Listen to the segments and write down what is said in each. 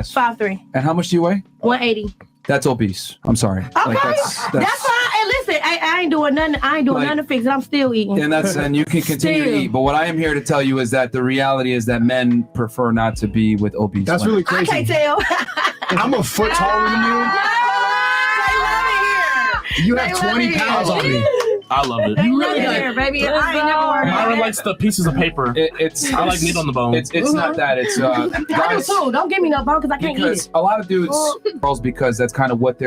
Yes. 5'3". And how much do you weigh? 180. That's obese. I'm sorry. Okay, that's fine. Hey, listen, I ain't doing nothing. I ain't doing nothing to fix it. I'm still eating. And you can continue to eat. But what I am here to tell you is that the reality is that men prefer not to be with obese. That's women. really crazy. I can't tell. I'm a foot taller than you. You have 20 pounds on me. I love it. You really here, baby. I ain't never worried about Myra that. likes the pieces of paper. I like meat on the bone. It's not that. It's I do guys, too. Don't give me no bone because I can't eat because it. a lot of dudes girls because that's kind of what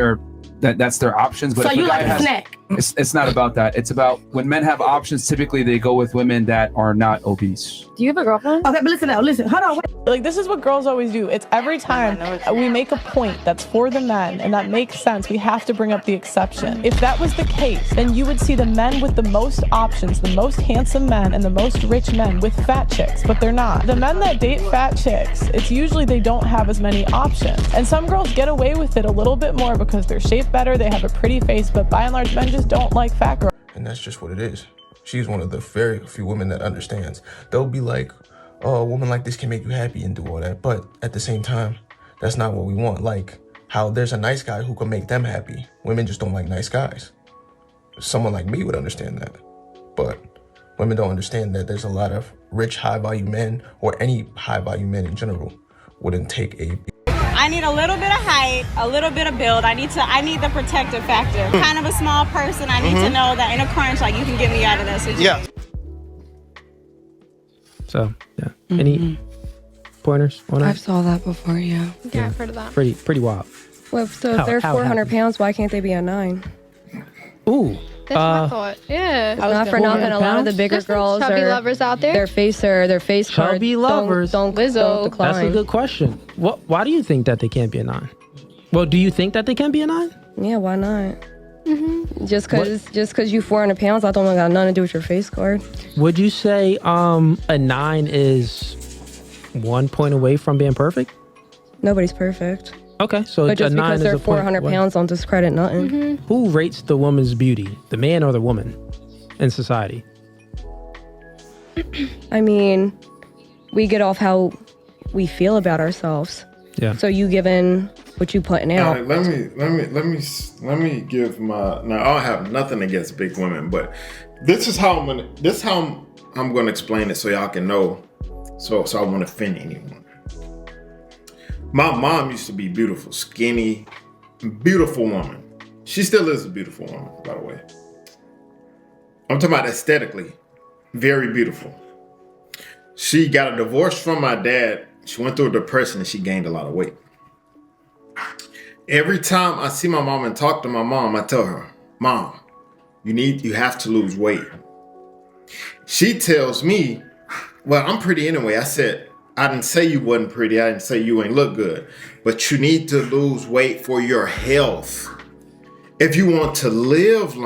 that's their options. But So if you a guy like a snack? It's not about that. It's about when men have options. Typically, they go with women that are not obese. Do you have a girlfriend? Okay, but listen now. Listen, hold on. Wait. Like, this is what girls always do. It's every time we make a point that's for the men and that makes sense, we have to bring up the exception. If that was the case, then you would see the men with the most options, the most handsome men and the most rich men with fat chicks, but they're not. The men that date fat chicks, it's usually they don't have as many options. And some girls get away with it a little bit more because they're shaped better, they have a pretty face, but by and large, men just don't like fat girls. And that's just what it is. She's one of the very few women that understands. They'll be like, oh, a woman like this can make you happy and do all that. But at the same time, that's not what we want. Like how there's a nice guy who can make them happy. Women just don't like nice guys. Someone like me would understand that. But women don't understand that there's a lot of rich, high-value men, or any high-value men in general, wouldn't take a... I need a little bit of height, a little bit of build. I need the protective factor. Kind of a small person. I need to know that in a crunch, like, you can get me out of that situation. Yeah. So, yeah. Any pointers on that? I've saw that before, yeah. Yeah, I've heard of that. Pretty wild. Well, so if they're 400 pounds, why can't they be a 9? Ooh. That's what I thought. Yeah. Not for nothing. A lot of the bigger girls chubby are lovers out there. Their face card Chubby lovers. don't decline. That's a good question. Why do you think that they can't be a 9? Well, do you think that they can be a 9? Yeah, why not? Just because you 400 pounds, I don't got nothing to do with your face card. Would you say a 9 is 1 point away from being perfect? Nobody's perfect. Okay, so but just a 9 because is they're a 400 pounds don't discredit nothing. Who rates the woman's beauty, the man or the woman, in society? I mean, we get off how we feel about ourselves. Yeah. So you giving what you putting out. Let me give my. Now I don't have nothing against big women, but this is how I'm gonna explain it so y'all can know. So I won't offend anyone. My mom used to be beautiful, skinny, beautiful woman. She still is a beautiful woman, by the way. I'm talking about aesthetically, very beautiful. She got a divorce from my dad. She went through a depression and she gained a lot of weight. Every time I see my mom and talk to my mom, I tell her, Mom, you have to lose weight. She tells me, well, I'm pretty anyway. I said, I didn't say you wasn't pretty. I didn't say you ain't look good. But you need to lose weight for your health. If you want to live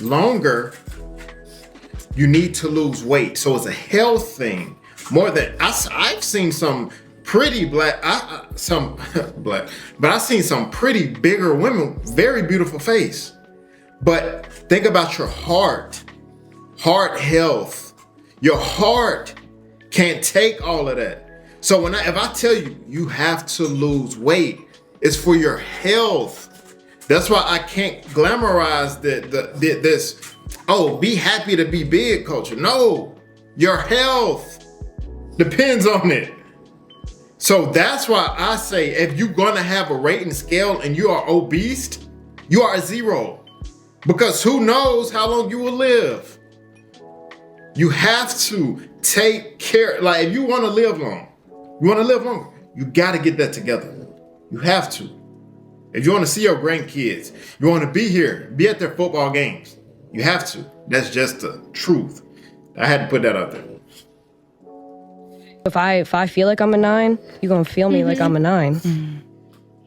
longer, you need to lose weight. So it's a health thing. More than I've seen some pretty but I've seen some pretty bigger women, very beautiful face. But think about your heart health. Your heart can't take all of that. So if I tell you have to lose weight, it's for your health. That's why I can't glamorize this, be happy to be big culture. No, your health depends on it. So that's why I say if you're gonna have a rating scale and you are obese, you are a 0. Because who knows how long you will live. You have to take care. Like if you want to live longer, you got to get that together. You have to. If you want to see your grandkids, you want to be here, be at their football games, you have to. That's just the truth. I had to put that out there. If I feel like I'm a 9, you're going to feel me like I'm a 9.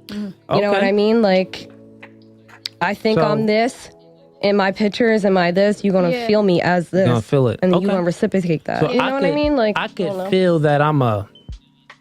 You know what I mean? Like, I think I'm this. In my pictures and my this, you're going to feel me as this. You're going to feel it. And then you're going to reciprocate that. So you know what I mean? Like I could feel that I'm a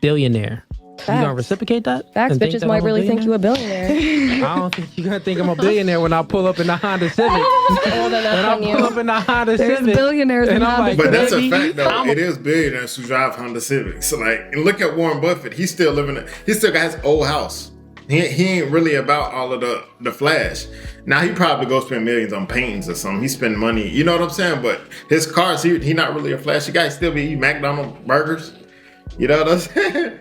billionaire You gonna reciprocate that? Facts. And think Bitches that might I'm a really think you a billionaire. I don't think you're gonna think I'm a billionaire when I pull up in the Honda Civic. When I pull up in the Honda There's Civic, billionaires in and I'm Honda like, But that's a baby, fact, though. It is billionaires who drive Honda Civics. So, like, and look at Warren Buffett. He's still living. He still got his old house. He ain't really about all of the flash. Now he probably goes spend millions on paintings or something. He spend money. You know what I'm saying? But his cars, he not really a flashy guy. He still be eating McDonald's burgers. You know what I'm saying?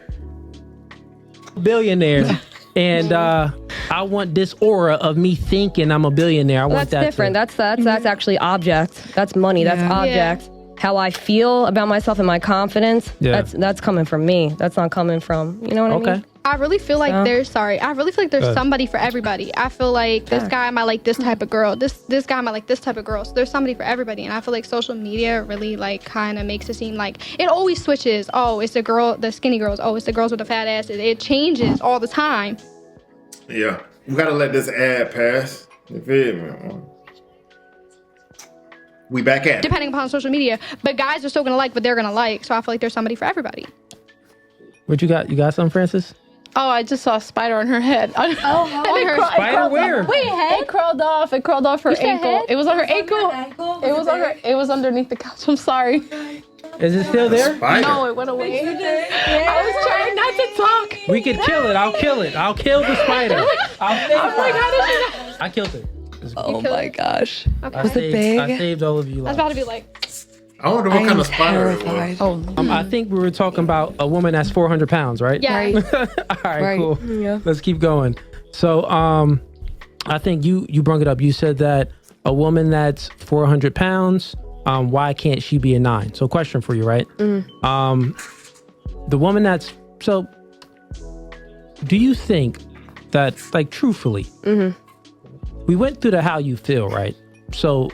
Billionaire. And I want this aura of me thinking I'm a billionaire. I want That's different. That's actually object. That's money. That's object. How I feel about myself and my confidence. That's coming from me. That's not coming from, you know what I mean? I really feel like there's somebody for everybody. I feel like this guy might like this type of girl. This guy might like this type of girl. So there's somebody for everybody. And I feel like social media really like kind of makes it seem like it always switches. Oh, it's the skinny girls. Oh, it's the girls with the fat asses. It changes all the time. Yeah. We gotta let this ad pass. You feel me? We back at it. Depending upon social media. But guys are still gonna like what they're gonna like. So I feel like there's somebody for everybody. What you got? You got something, Francis? Oh, I just saw a spider on her head. Oh, spider where? Wait, it crawled off. It crawled off her ankle. It was on her ankle. It was underneath the couch. I'm sorry. Is it still there? No, it went away. I was trying not to talk. We could kill it. I'll kill it. I'll kill the spider. I killed it. Oh my gosh. Okay. Was it big? I saved all of you. I was about to be like, I wonder what kind of spider it was. I think we were talking about a woman that's 400 pounds, right? yeah. All right, cool. Yeah. Let's keep going. So, I think you brought it up. You said that a woman that's 400 pounds, why can't she be a 9? So, question for you, right? The woman so, do you think that, like, truthfully, we went through the how you feel, right? So,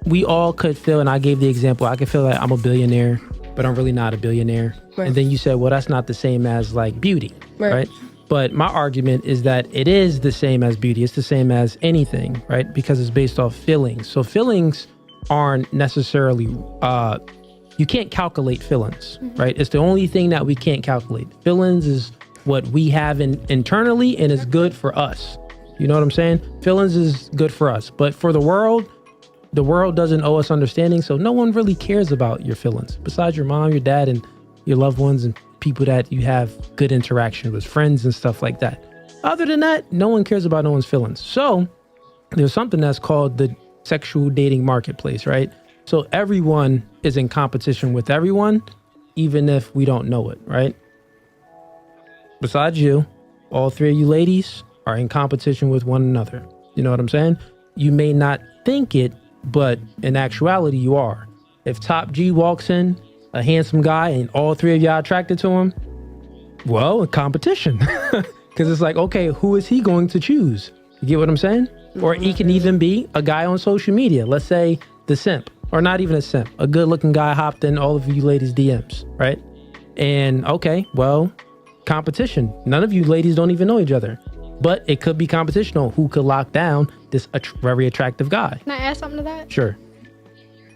we all could feel, and I gave the example, I could feel like I'm a billionaire, but I'm really not a billionaire. Right. And then you said, well, that's not the same as like beauty, right? But my argument is that it is the same as beauty. It's the same as anything, right? Because it's based off feelings. So feelings aren't necessarily, you can't calculate feelings, right? It's the only thing that we can't calculate. Feelings is what we have internally and is good for us. You know what I'm saying? Feelings is good for us. But for the world doesn't owe us understanding, so no one really cares about your feelings besides your mom, your dad, and your loved ones and people that you have good interaction with, friends and stuff like that. Other than that, no one cares about no one's feelings. So there's something that's called the sexual dating marketplace, right? So everyone is in competition with everyone, even if we don't know it, right? Besides you, all three of you ladies are in competition with one another. You know what I'm saying? You may not think it, but in actuality, you are. If Top G walks in, a handsome guy, and all three of y'all attracted to him, well, a competition. Because it's like, okay, who is he going to choose? You get what I'm saying? Or he can even be a guy on social media. Let's say the simp, or not even a simp. A good-looking guy hopped in all of you ladies' DMs, right? And okay, well, competition. None of you ladies don't even know each other. But it could be competition on who could lock down this very attractive guy. Can I add something to that? Sure.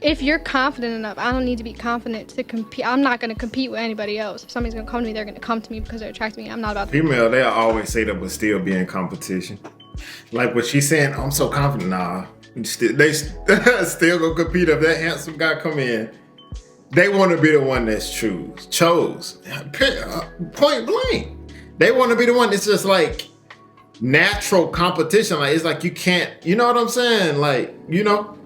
If you're confident enough, I don't need to be confident to compete. I'm not going to compete with anybody else. If somebody's going to come to me, they're going to come to me because they're attracted to me. I'm not about to. Female, they'll always say that, but still be in competition. Like what she's saying, I'm so confident. Nah, they still gonna compete. If that handsome guy come in, they want to be the one that's chose. Point blank. They want to be the one that's just like natural competition. Like it's like you can't, you know what I'm saying? Like, you know,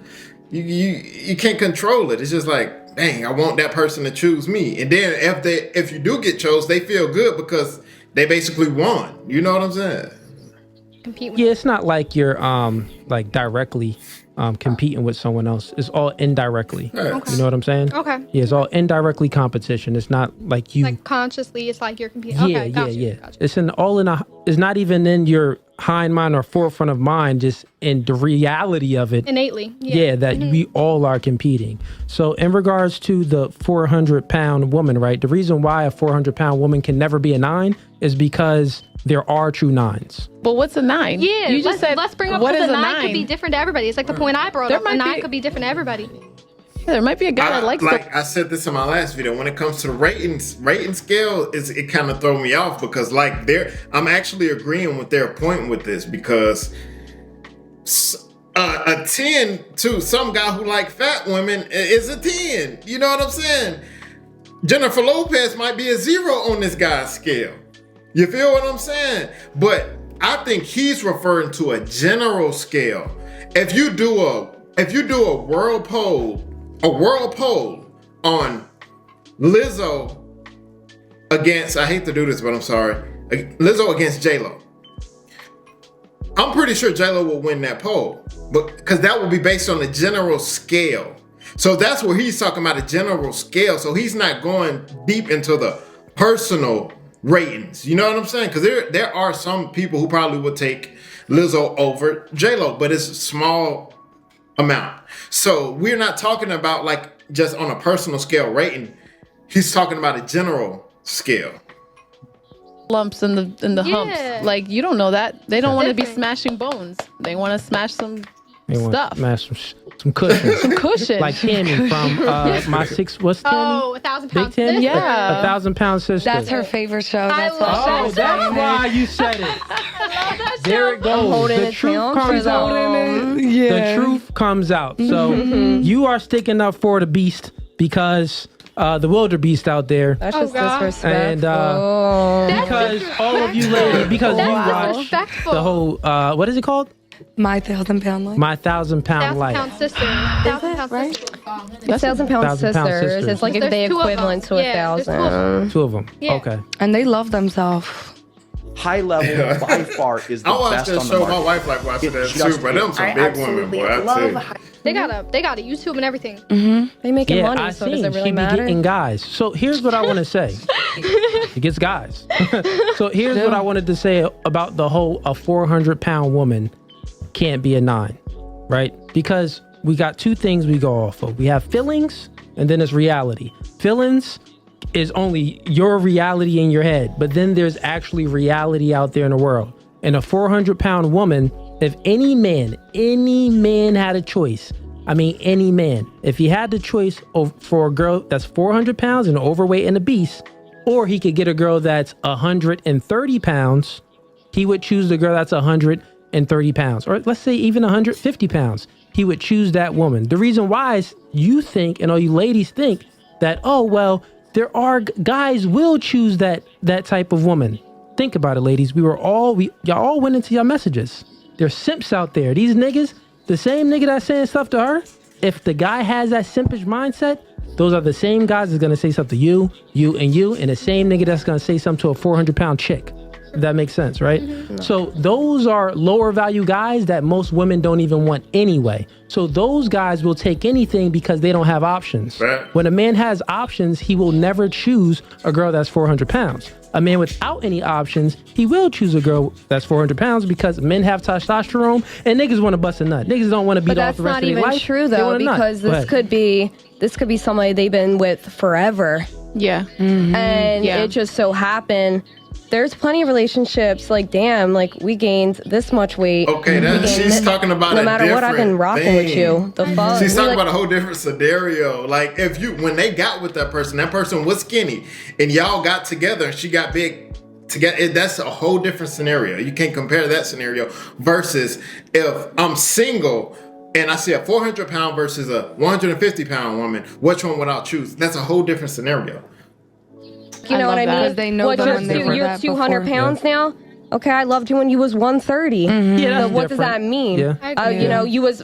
you can't control it. It's just like, dang, I want that person to choose me. And then if you do get chose, they feel good because they basically won. You know what I'm saying? Compete with. Yeah, it's not like you're like directly competing with someone else. It's all indirectly. Okay. You know what I'm saying? Okay. Yeah, it's all indirectly competition. It's not like you like consciously. It's like you're competing. Yeah, Okay, gotcha, yeah. gotcha. It's it's not even in your hind mind or forefront of mind, just in the reality of it. Innately. Yeah, that we all are competing. So in regards to the 400-pound woman, right? The reason why a 400-pound woman can never be a 9 is because there are true 9s. But what's a 9? Yeah, you just said let's bring up what because is a a 9 9 could be different to everybody. It's like the point I brought up. A 9 could be different to everybody. Yeah, there might be a guy that likes I said this in my last video. When it comes to the rating scale, it kind of throw me off because I'm actually agreeing with their point with this because a 10 to some guy who like fat women is a 10. You know what I'm saying? Jennifer Lopez might be a 0 on this guy's scale. You feel what I'm saying? But I think he's referring to a general scale. If you do a world poll on Lizzo against, I hate to do this, but I'm sorry, Lizzo against J-Lo. I'm pretty sure J-Lo will win that poll, but because that will be based on the general scale. So that's where he's talking about a general scale. So he's not going deep into the personal ratings. You know what I'm saying? Because there are some people who probably would take Lizzo over J-Lo, but it's a small amount. So we're not talking about like just on a personal scale rating. He's talking about a general scale. lumps in the humps. Like, you don't know that. They don't want to be smashing bones. They want to smash some stuff. Smash some cushion. Some cushion. Like Tammy from my six. What's Tammy? Oh, 1,000 Big pounds. Tammy? Yeah. 1,000 pound sister. That's her favorite show. That's Oh, that's why you said it. There it goes. The truth comes out. The truth comes out. So you are sticking up for the beast because the wildebeest out there. That's just disrespectful. And because all of you ladies, because you watch the whole, what is it called? My 1,000 Pound Life. My 1,000 Pound Life. 1,000 pound sister. 1,000 pound right? sister. It's 1,000 Pound 1,000 Pound Sisters. Sisters. It's like if There's they two of equivalent to them. Yeah, there's 1,000. Two of them. Yeah. Okay. And they love themselves. High level by far is the I watched best that on the show. market. My wife like watching that Just too, but them some big women, boy. I tell you. They got a YouTube and everything. They making Yeah, money, I so seen does it really she be matter? getting guys. So here's what I want to say. She gets guys. So here's what I wanted to say about the whole a 400-pound woman can't be a 9, right? Because we got two things we go off of. We have feelings and then it's reality. Feelings is only your reality in your head, but then there's actually reality out there in the world. And a 400-pound woman, if any man had a choice, I mean any man, if he had the choice for a girl that's 400 pounds and overweight and obese, or he could get a girl that's 130 pounds, he would choose the girl that's 130 pounds, or let's say even 150 pounds. He would choose that woman. The reason why is you think, and all you ladies think, that, oh, well, there are guys will choose that type of woman. Think about it, ladies. Y'all all went into your messages. There's simps out there. These niggas, the same nigga that's saying stuff to her, if the guy has that simpish mindset, those are the same guys that's gonna say something to you, and the same nigga that's gonna say something to a 400-pound chick. If that makes sense, right? So those are lower value guys that most women don't even want anyway. So those guys will take anything because they don't have options. Right. When a man has options, he will never choose a girl that's 400 pounds. A man without any options, he will choose a girl that's 400 pounds because men have testosterone and niggas want to bust a nut. Niggas don't want to beat off the rest of their life. But that's not even true though, because this could be somebody they've been with forever. Yeah. And it just so happened there's plenty of relationships like, damn, like we gained this much weight. Okay, she's talking about no matter what I've been rocking with you. The fuck? She's talking about a whole different scenario. Like when they got with that person was skinny and y'all got together and she got big together, that's a whole different scenario. You can't compare that scenario versus if I'm single and I see a 400-pound versus a 150-pound woman, which one would I choose? That's a whole different scenario. You know what I mean? They know them when they were you're 200 pounds now. Okay, I loved you when you was 130. Yeah, so what does that mean? Yeah. You know, you was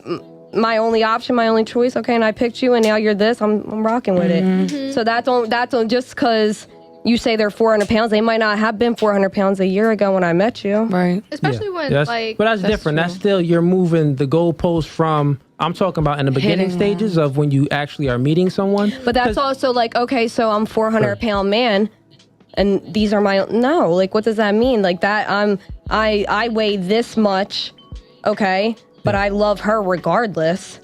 my only option, my only choice. Okay, and I picked you, and now you're this. I'm rocking with it. So that's on just because you say they're 400 pounds. They might not have been 400 pounds a year ago when I met you. Right. Especially when but that's different. That's still you're moving the goalpost from. I'm talking about in the beginning stages of when you actually are meeting someone. But that's also like, okay, so I'm 400-pound man, and these are my no. Like, what does that mean? Like that I weigh this much, okay, but I love her regardless.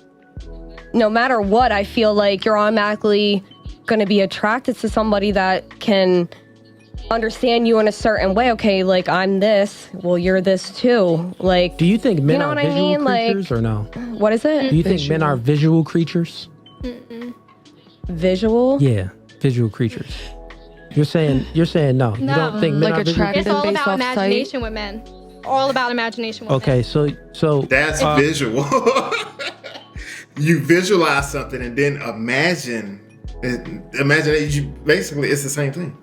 No matter what, I feel like you're automatically going to be attracted to somebody that can understand you in a certain way. Okay, like I'm this, well you're this too. Like, do you think men you know are what I visual mean? creatures like, or no? What is it? Do you think men are visual creatures? Visual? Yeah, visual creatures. You're saying no. You don't think men are visual creatures? It's all about imagination with men. All about imagination with men. Okay, so that's visual. You visualize something and then imagine it. You basically, it's the same thing.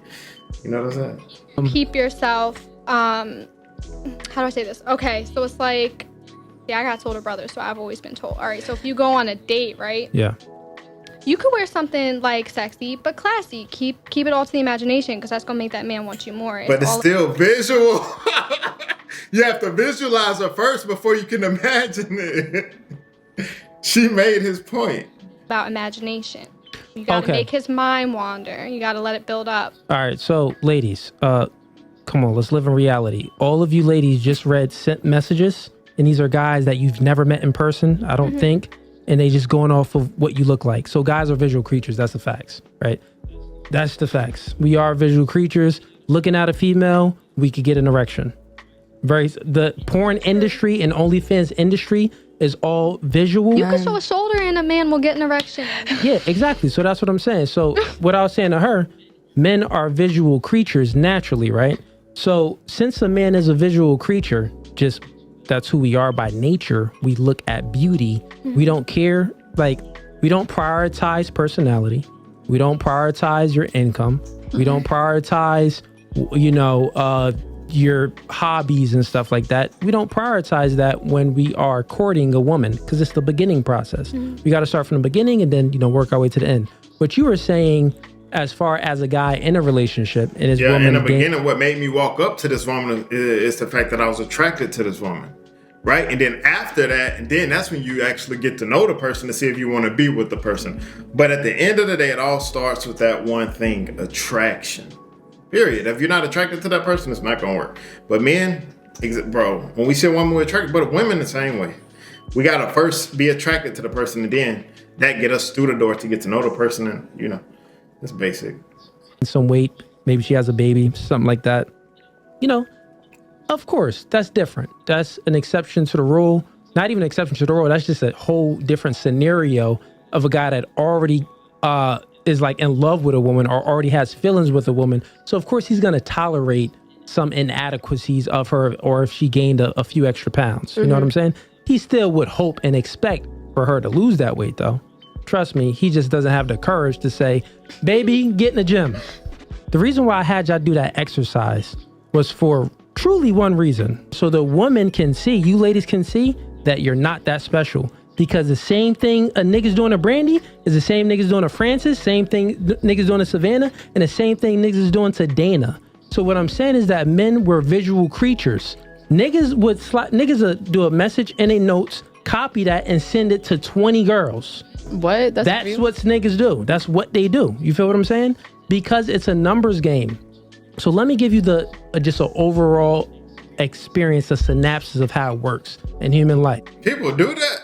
You know what I'm saying? Keep yourself. How do I say this? Okay, so it's like, I got older brothers, so I've always been told. All right, so if you go on a date, right? Yeah. You could wear something like sexy but classy. Keep it all to the imagination, because that's gonna make that man want you more. But it's still visual. You have to visualize her first before you can imagine it. She made his point. About imagination. You gotta make his mind wander. You gotta let it build up. All right, so ladies, come on, let's live in reality. All of you ladies just sent messages, and these are guys that you've never met in person, I don't think, and they just going off of what you look like. So guys are visual creatures. That's the facts, right? That's the facts. We are visual creatures. Looking at a female, we could get an erection. The porn industry and OnlyFans industry is all visual. You can show a shoulder and a man will get an erection. Yeah, exactly. So that's what I'm saying. So what I was saying to her, men are visual creatures naturally, right? So since a man is a visual creature, just that's who we are by nature. We look at beauty. We don't care. Like, we don't prioritize personality. We don't prioritize your income. We don't prioritize, your hobbies and stuff like that. We don't prioritize that when we are courting a woman, because it's the beginning process. We got to start from the beginning and then, work our way to the end. What you were saying, as far as a guy in a relationship and his woman. In the beginning, what made me walk up to this woman is the fact that I was attracted to this woman. Right? And then after that, and then that's when you actually get to know the person to see if you want to be with the person. But at the end of the day, it all starts with that one thing, attraction. Period. If you're not attracted to that person, it's not going to work. But men, bro, when we say women, we're attracted, but women the same way. We got to first be attracted to the person, and then that get us through the door to get to know the person. And, it's basic. Some weight, maybe she has a baby, something like that. Of course, that's different. That's an exception to the rule. Not even an exception to the rule. That's just a whole different scenario of a guy that already is like in love with a woman or already has feelings with a woman. So of course he's going to tolerate some inadequacies of her, or if she gained a few extra pounds. You know what I'm saying? He still would hope and expect for her to lose that weight though. Trust me, he just doesn't have the courage to say, baby, get in the gym. The reason why I had y'all do that exercise was for truly one reason. So the woman can see, you ladies can see that you're not that special. Because the same thing a nigga's doing to Brandy is the same niggas doing to Francis, same thing niggas doing to Savannah, and the same thing niggas is doing to Dana. So what I'm saying is that men were visual creatures. Niggas would do a message in their notes, copy that, and send it to 20 girls. What? That's what niggas do. That's what they do. You feel what I'm saying? Because it's a numbers game. So let me give you just an overall experience, a synopsis of how it works in human life. People do that?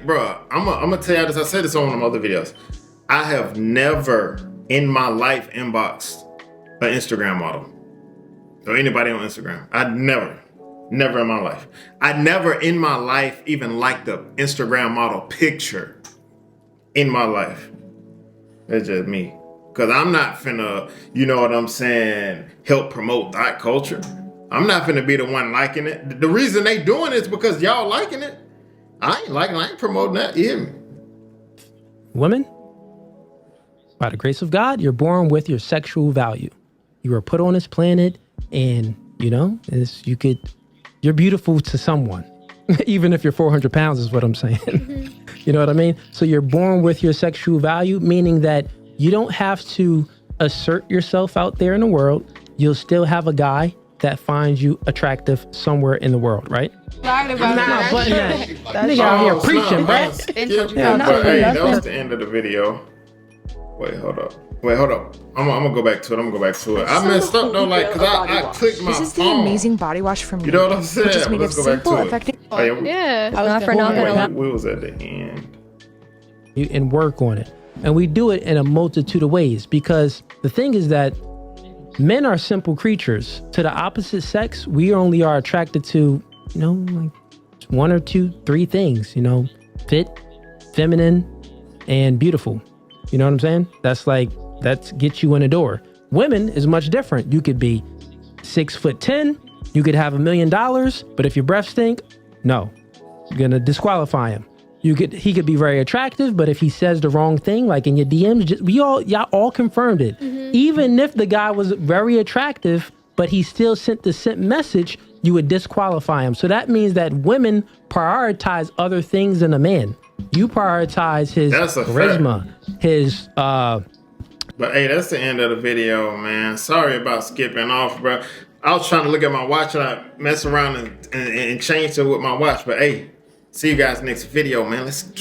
Bro, I'm gonna tell you this. I said this on one of my other videos. I have never in my life inboxed an Instagram model or anybody on Instagram. Never in my life. I never in my life even liked the Instagram model picture in my life. That's just me. Cause I'm not finna, you know what I'm saying, help promote that culture. I'm not finna be the one liking it. The reason they doing it is because y'all liking it. I ain't promoting that. You hear me? Women, by the grace of God, you're born with your sexual value. You were put on this planet, and you're beautiful to someone, even if you're 400 pounds is what I'm saying. You know what I mean? So you're born with your sexual value, meaning that you don't have to assert yourself out there in the world. You'll still have a guy that finds you attractive somewhere in the world, right? Talking about that nigga out here preaching, bro. That was the end of the video. Wait, hold up. I'm gonna go back to it. I messed up though, like, cause I clicked my phone. This is the amazing body wash from You know what I'm saying? Which is made of simple, effective. We was at the end. And work on it. And we do it in a multitude of ways, because the thing is that men are simple creatures. To the opposite sex, we only are attracted to, like one or two, three things, fit, feminine, and beautiful. You know what I'm saying? That's gets you in the door. Women is much different. You could be 6'10", you could have $1 million, but if your breath stink, no, you're gonna disqualify him. He could be very attractive, but if he says the wrong thing, like in your DMs, y'all all confirmed it. Even if the guy was very attractive, but he still sent the sent message, you would disqualify him. So that means that women prioritize other things than a man. You prioritize his charisma, his But hey, that's the end of the video, man. Sorry about skipping off, bro. I was trying to look at my watch and I mess around and change it with my watch. But hey, see you guys next video, man. Let's get